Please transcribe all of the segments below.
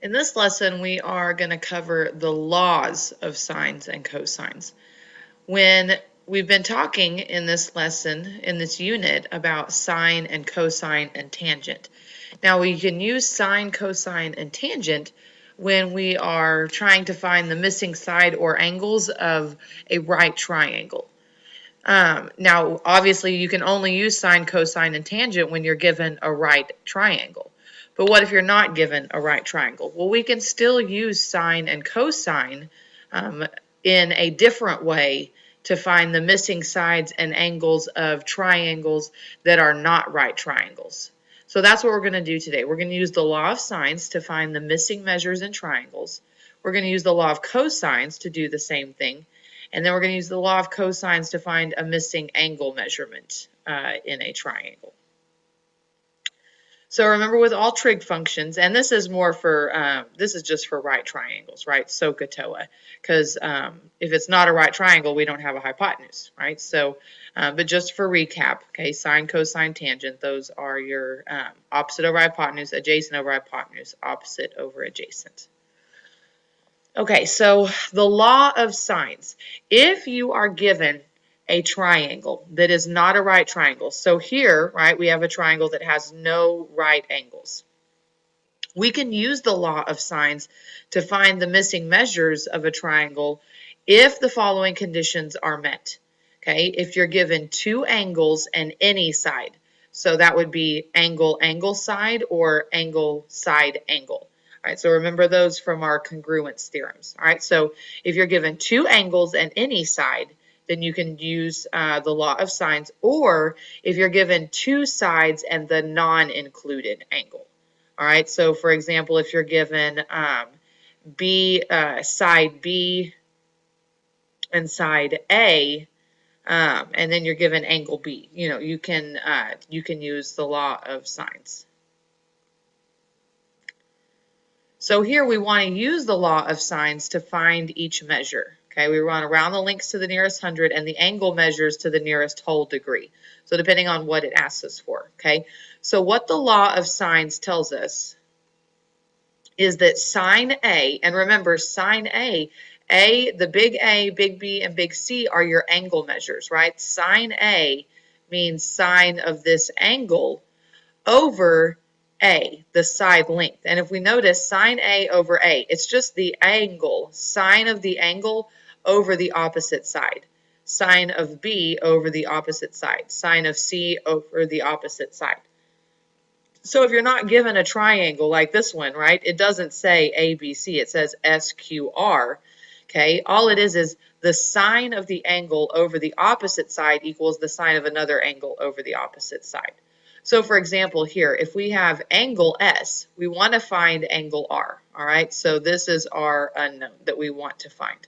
In this lesson, we are going to cover the laws of sines and cosines. When we've been talking in this lesson, in this unit, about sine and cosine and tangent. Now, we can use sine, cosine, and tangent when we are trying to find the missing side or angles of a right triangle. Now, obviously, you can only use sine, cosine, and tangent when you're given a right triangle. But what if you're not given a right triangle? Well, we can still use sine and cosine in a different way to find the missing sides and angles of triangles that are not right triangles. So that's what we're going to do today. We're going to use the law of sines to find the missing measures in triangles. We're going to use the law of cosines to do the same thing. And then we're going to use the law of cosines to find a missing angle measurement in a triangle. So remember, with all trig functions, and this is more for, this is just for right triangles, right? SOHCAHTOA, because if it's not a right triangle, we don't have a hypotenuse, right? So, but just for recap, okay, sine, cosine, tangent, those are your opposite over hypotenuse, adjacent over hypotenuse, opposite over adjacent. Okay, so the law of sines. If you are given a triangle that is not a right triangle, so here, right, we have a triangle that has no right angles. We can use the law of sines to find the missing measures of a triangle if the following conditions are met. Okay, if you're given two angles and any side, so that would be angle, angle side, or angle, side, angle. All right, so remember those from our congruence theorems. All right, so if you're given two angles and any side, then you can use the law of sines, or if you're given two sides and the non-included angle. All right, so for example, if you're given side B and side A, and then you're given angle B, you can use the law of sines. So here we want to use the law of sines to find each measure. Okay, we run around the lengths to the nearest hundred and the angle measures to the nearest whole degree. So depending on what it asks us for. Okay, so what the law of sines tells us is that sine A, and remember sine A, the big A, big B, and big C are your angle measures, right? Sine A means sine of this angle over A, the side length. And if we notice sine A over A, it's just the angle, sine of the angle over the opposite side. Sine of B over the opposite side. Sine of C over the opposite side. So if you're not given a triangle like this one, right, it doesn't say ABC, it says SQR. Okay, all it is the sine of the angle over the opposite side equals the sine of another angle over the opposite side. So for example here, if we have angle S, we want to find angle R, all right? So this is our unknown that we want to find.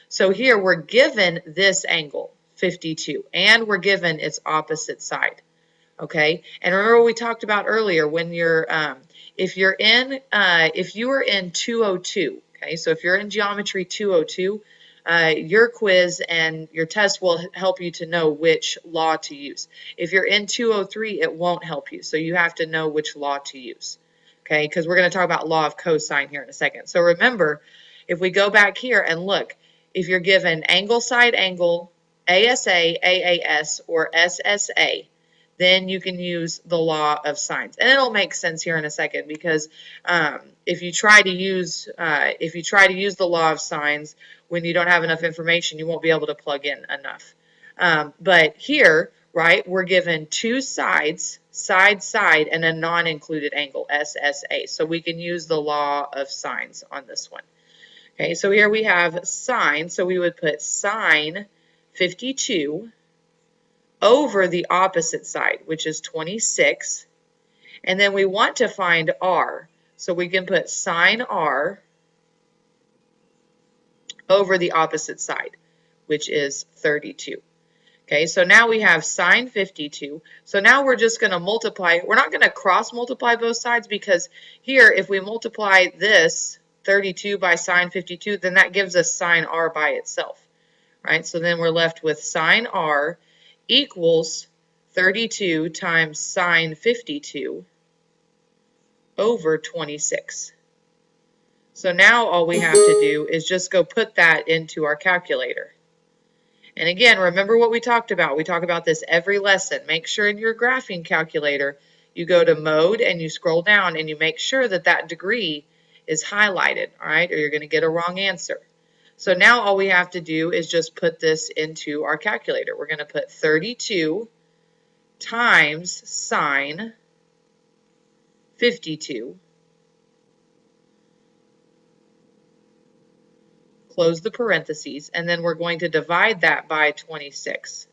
So here we're given this angle, 52, and we're given its opposite side, okay? And remember what we talked about earlier, when you're, if you were in 202, okay, so if you're in geometry 202, your quiz and your test will help you to know which law to use. If you're in 203, it won't help you, so you have to know which law to use, okay, because we're going to talk about law of cosine here in a second. So remember, if we go back here and look, if you're given angle, side, angle, ASA, AAS, or SSA, then you can use the law of sines. And it'll make sense here in a second, because if you try to use the law of sines when you don't have enough information, you won't be able to plug in enough. But here, right, we're given two sides, side, side, and a non-included angle, SSA. So we can use the law of sines on this one. Okay, so here we have sine, so we would put sine 52 over the opposite side, which is 26. And then we want to find R. So we can put sine R over the opposite side, which is 32. Okay, so now we have sine 52. So now we're just going to multiply. We're not going to cross multiply both sides, because here, if we multiply this 32 by sine 52, then that gives us sine R by itself. Right, so then we're left with sine R equals 32 times sine 52 over 26. So now all we have to do is just go put that into our calculator. And again, remember what we talked about. We talk about this every lesson. Make sure in your graphing calculator you go to mode and you scroll down and you make sure that that degree is highlighted, all right, or you're going to get a wrong answer. So now all we have to do is just put this into our calculator. We're going to put 32 times sine 52, close the parentheses, and then we're going to divide that by 26.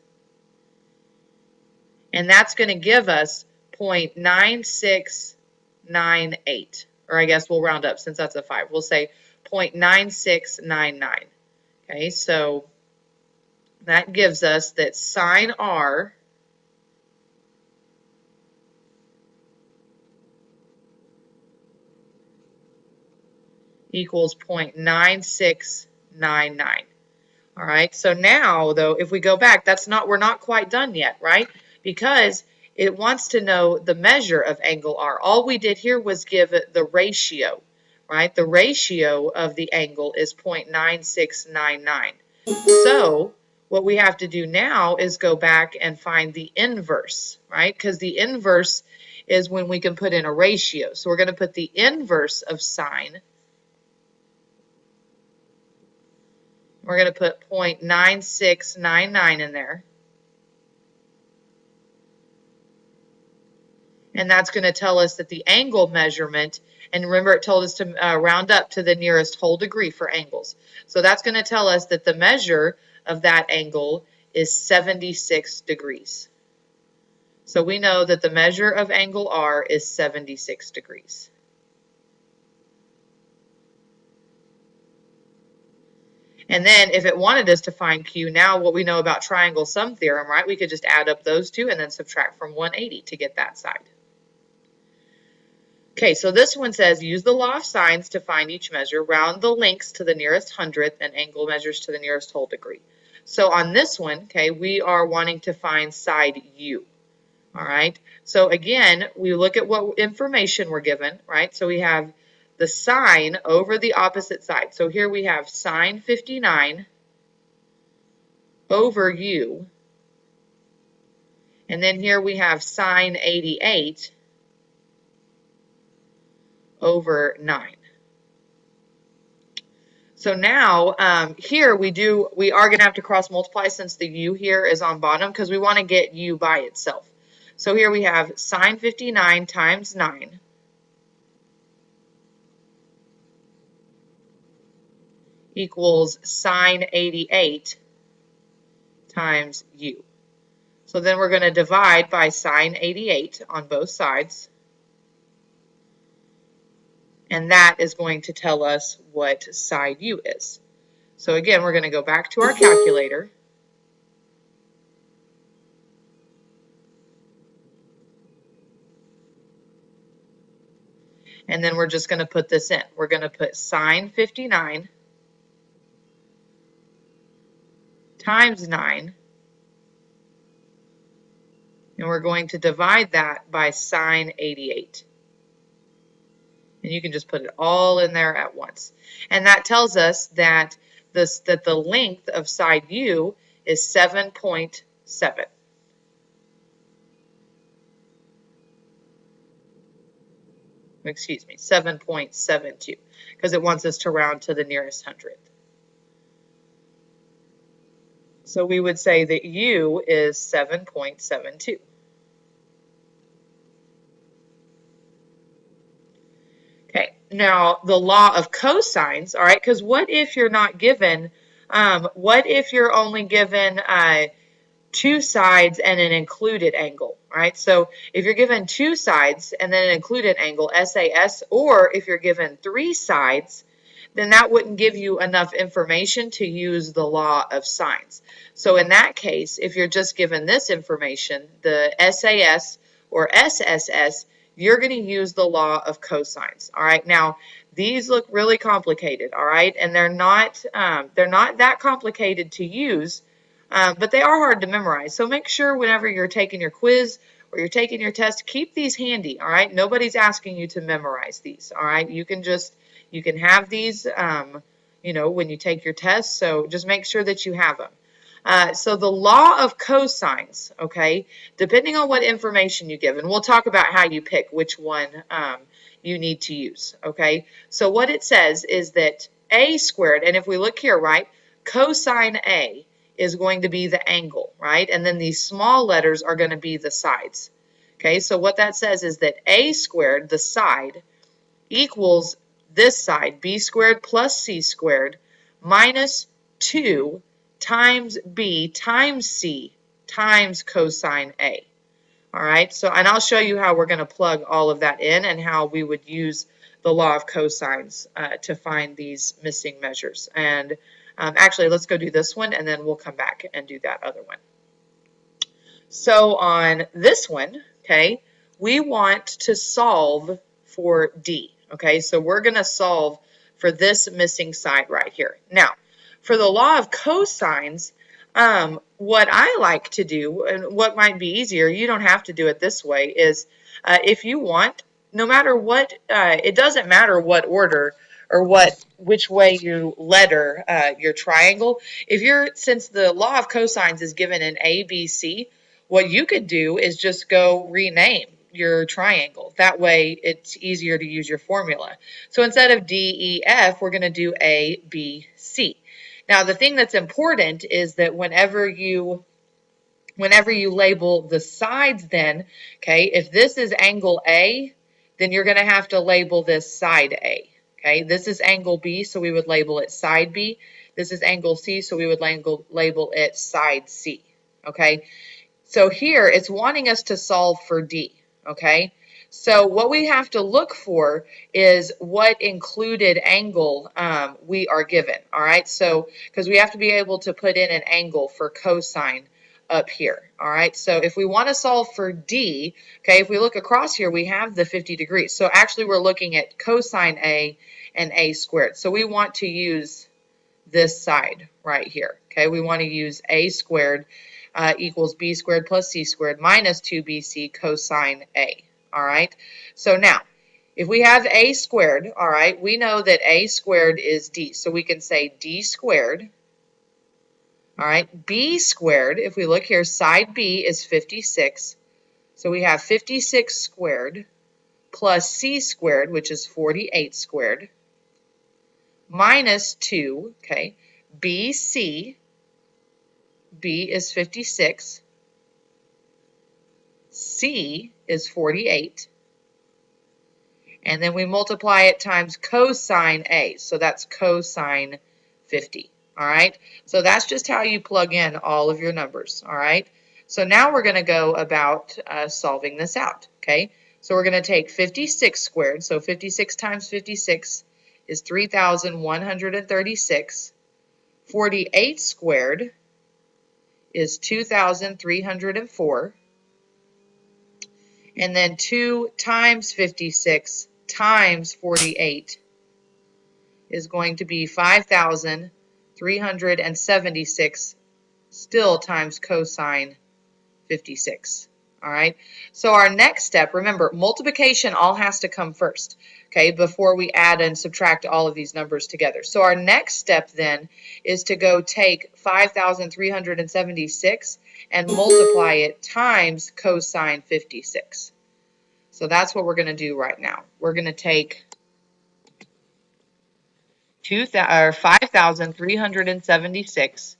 And that's going to give us 0.9698, or I guess we'll round up since that's a 5. We'll say 0.9699. Okay, so that gives us that sine R equals 0.9699. All right, so now though, if we go back, we're not quite done yet, right? Because it wants to know the measure of angle R. All we did here was give it the ratio, right? The ratio of the angle is 0.9699. So what we have to do now is go back and find the inverse, right? Because the inverse is when we can put in a ratio. So we're going to put the inverse of sine. We're going to put 0.9699 in there. And that's going to tell us that the angle measurement, and remember it told us to round up to the nearest whole degree for angles. So that's going to tell us that the measure of that angle is 76 degrees. So we know that the measure of angle R is 76 degrees. And then if it wanted us to find Q, now what we know about triangle sum theorem, right, we could just add up those two and then subtract from 180 to get that side. Okay, so this one says, use the law of sines to find each measure, round the lengths to the nearest hundredth, and angle measures to the nearest whole degree. So on this one, okay, we are wanting to find side U. All right, so again, we look at what information we're given, right? So we have the sine over the opposite side. So here we have sine 59 over U. And then here we have sine 88 over 9. So now here we are going to have to cross multiply since the U here is on bottom because we want to get U by itself. So here we have sine 59 times 9 equals sine 88 times U. So then we're going to divide by sine 88 on both sides. And that is going to tell us what side U is. So again, we're going to go back to our calculator. And then we're just going to put this in. We're going to put sine 59 times 9. And we're going to divide that by sine 88. And you can just put it all in there at once. And that tells us that the length of side U is 7.7. Excuse me, 7.72, because it wants us to round to the nearest hundredth. So we would say that U is 7.72. Okay, now the law of cosines, all right, because what if you're not given, what if you're only given two sides and an included angle, right? So if you're given two sides and then an included angle, SAS, or if you're given three sides, then that wouldn't give you enough information to use the law of sines. So in that case, if you're just given this information, the SAS or SSS, you're going to use the law of cosines. All right, now these look really complicated, all right, and they're not that complicated to use, but they are hard to memorize. So make sure whenever you're taking your quiz or you're taking your test, keep these handy, all right? Nobody's asking you to memorize these, all right? You can have these, you know, when you take your test, so just make sure that you have them. So the law of cosines, okay, depending on what information you give, and we'll talk about how you pick which one you need to use, okay? So what it says is that a squared, and if we look here, right, cosine A is going to be the angle, right? And then these small letters are going to be the sides. Okay, so what that says is that a squared, the side, equals this side, b squared plus c squared, minus 2 times b times c times cosine A. All right, so, and I'll show you how we're going to plug all of that in and how we would use the law of cosines to find these missing measures. And actually, let's go do this one, and then we'll come back and do that other one. So on this one, okay, we want to solve for D. Okay, so we're going to solve for this missing side right here. Now, for the law of cosines, what I like to do, and what might be easier, you don't have to do it this way, is if you want, no matter what, it doesn't matter what order or which way you letter your triangle. If you're, since the law of cosines is given in A, B, C, what you could do is just go rename your triangle. That way it's easier to use your formula. So instead of D, E, F, we're going to do A, B, C. Now the thing that's important is that whenever you label the sides then, okay, if this is angle A, then you're going to have to label this side A. Okay, this is angle B, so we would label it side B. This is angle C, so we would label it side C. Okay, so here it's wanting us to solve for D. Okay, so what we have to look for is what included angle we are given. All right, so because we have to be able to put in an angle for cosine up here. All right, so if we want to solve for D, okay, if we look across here, we have the 50 degrees. So actually we're looking at cosine A and A squared. So we want to use this side right here. Okay, we want to use A squared equals B squared plus C squared minus 2BC cosine A. All right, so now if we have A squared, all right, we know that A squared is D. So we can say D squared. All right, B squared, if we look here, side B is 56. So we have 56 squared plus C squared, which is 48 squared, minus 2, okay, BC, B is 56, C is 48, and then we multiply it times cosine A, so that's cosine 50. All right, so that's just how you plug in all of your numbers. All right, so now we're going to go about solving this out. Okay, so we're going to take 56 squared, so 56 times 56 is 3,136. 48 squared is 2,304. And then 2 times 56 times 48 is going to be 5,376, still times cosine 56. All right, so our next step, remember, multiplication all has to come first, okay, before we add and subtract all of these numbers together. So our next step then is to go take 5,376 and multiply it times cosine 56. So that's what we're going to do right now. We're going to take 5,376.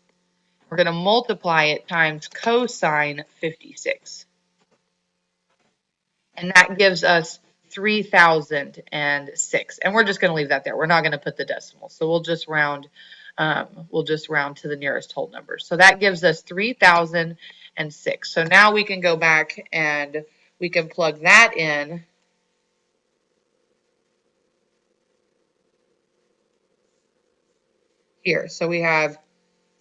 We're going to multiply it times cosine 56. And that gives us 3,006. And we're just going to leave that there. We're not going to put the decimal. So we'll just round to the nearest whole number. So that gives us 3,006. So now we can go back and we can plug that in here. So we have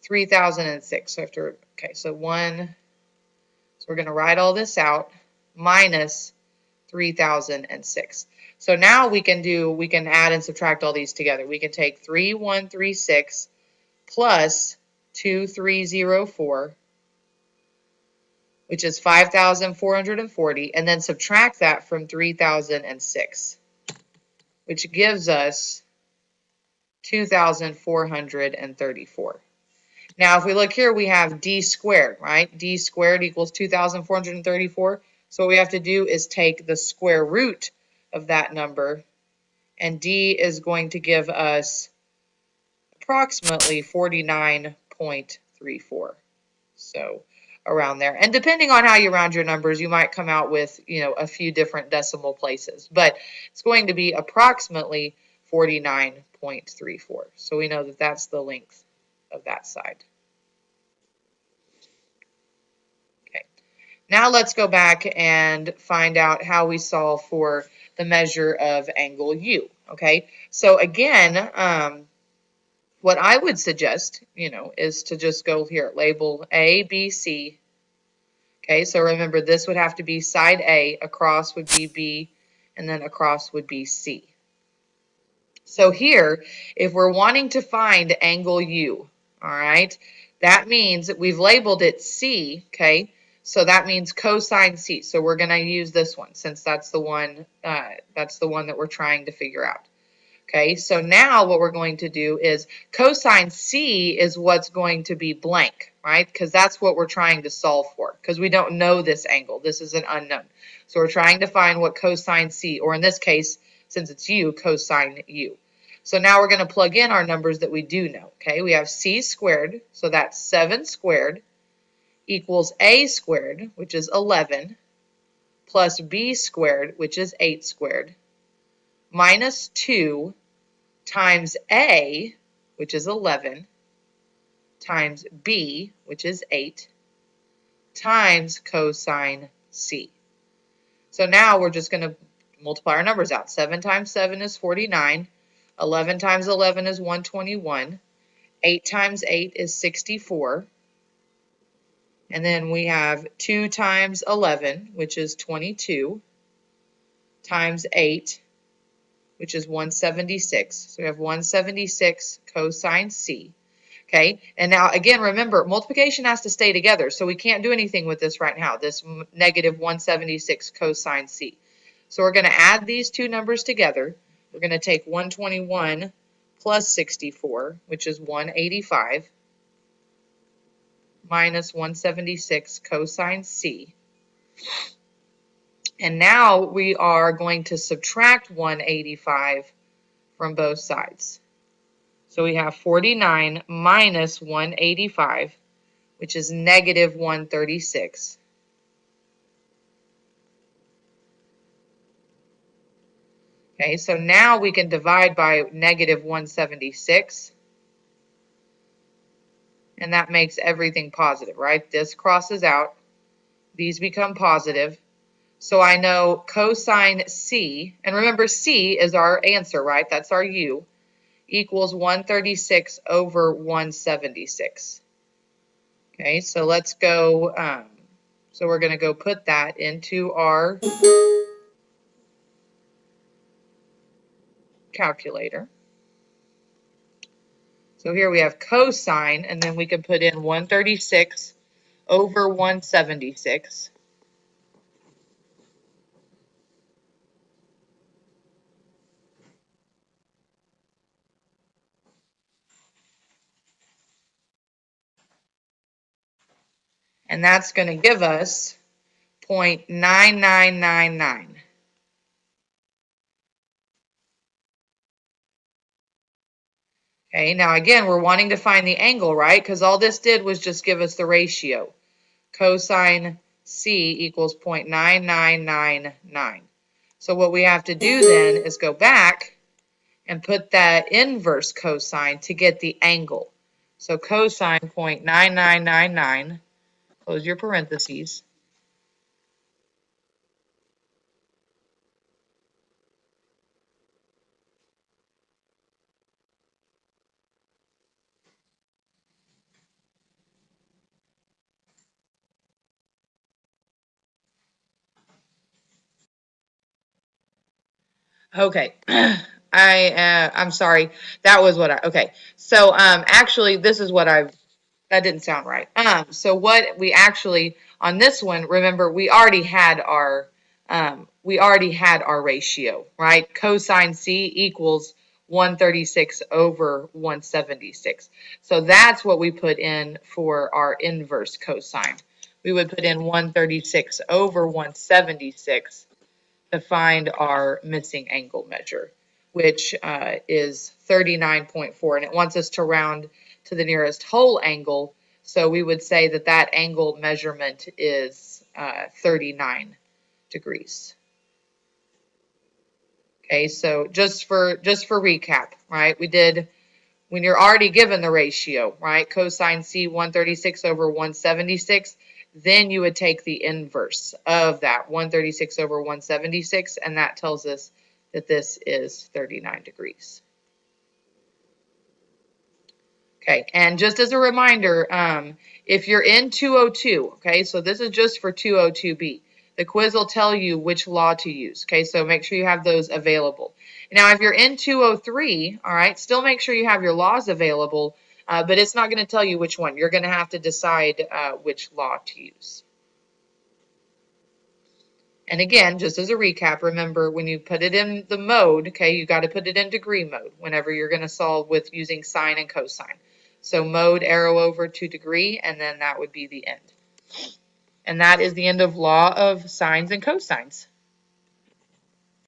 3,006. So after, okay, so we're going to write all this out, minus 3,006. So now we can add and subtract all these together. We can take 3,136 plus 2,304 which is 5,440, and then subtract that from 3,006, which gives us 2,434. Now, if we look here, we have d squared, right? D squared equals 2,434. So what we have to do is take the square root of that number, and d is going to give us approximately 49.34. So around there. And depending on how you round your numbers, you might come out with, a few different decimal places. But it's going to be approximately 49.34. So we know that that's the length of that side. Okay. Now let's go back and find out how we solve for the measure of angle U. Okay. So again, what I would suggest, is to just go here, label A, B, C. Okay, so remember this would have to be side A, across would be B, and then across would be C. So here, if we're wanting to find angle U, all right, that means that we've labeled it C, okay, so that means cosine C. So we're going to use this one since that's the one that we're trying to figure out. Okay, so now what we're going to do is cosine C is what's going to be blank, right? Because that's what we're trying to solve for, because we don't know this angle. This is an unknown. So we're trying to find what cosine C, or in this case, since it's U, cosine U. So now we're going to plug in our numbers that we do know. Okay, we have C squared, so that's 7 squared, equals A squared, which is 11, plus B squared, which is 8 squared, minus 2 times A, which is 11, times B, which is 8, times cosine C. So now we're just going to multiply our numbers out. 7 times 7 is 49. 11 times 11 is 121. 8 times 8 is 64. And then we have 2 times 11, which is 22, times 8, which is 176. So we have 176 cosine C. Okay, and now again, remember, multiplication has to stay together, so we can't do anything with this right now, this negative 176 cosine C. So we're going to add these two numbers together. We're going to take 121 plus 64, which is 185, minus 176 cosine C. And now we are going to subtract 185 from both sides. So we have 49 minus 185, which is negative 136. Okay, so now we can divide by negative 176, and that makes everything positive, right? This crosses out. These become positive. So I know cosine C, and remember C is our answer, right? That's our U, equals 136 over 176. Okay, so let's go, so we're going to go put that into our calculator. So here we have cosine, and then we can put in 136 over 176. And that's going to give us 0.9999. Okay, now again, we're wanting to find the angle, right? Because all this did was just give us the ratio. Cosine C equals 0.9999. So what we have to do then is go back and put that inverse cosine to get the angle. So cosine 0.9999, close your parentheses. Okay, I'm sorry. That was what okay. So actually, this is what that didn't sound right. So what we actually On this one, remember we already had our ratio, right? Cosine C equals 136 over 176. So that's what we put in for our inverse cosine. We would put in 136 over 176 to find our missing angle measure, which is 39.4, and it wants us to round to the nearest whole angle. So we would say that that angle measurement is 39 degrees. Okay, so just for recap, right? We did, when you're already given the ratio, right? Cosine C 136 over 176, then you would take the inverse of that 136 over 176, and that tells us that this is 39 degrees. Okay, and just as a reminder, if you're in 202, okay, so this is just for 202B, the quiz will tell you which law to use, okay, so make sure you have those available. Now, if you're in 203, all right, still make sure you have your laws available, but it's not going to tell you which one. You're going to have to decide which law to use. And again, just as a recap, remember when you put it in the mode, okay, you got to put it in degree mode whenever you're going to solve with using sine and cosine. So mode, arrow over to degree, and then that would be the end. And that is the end of law of sines and cosines.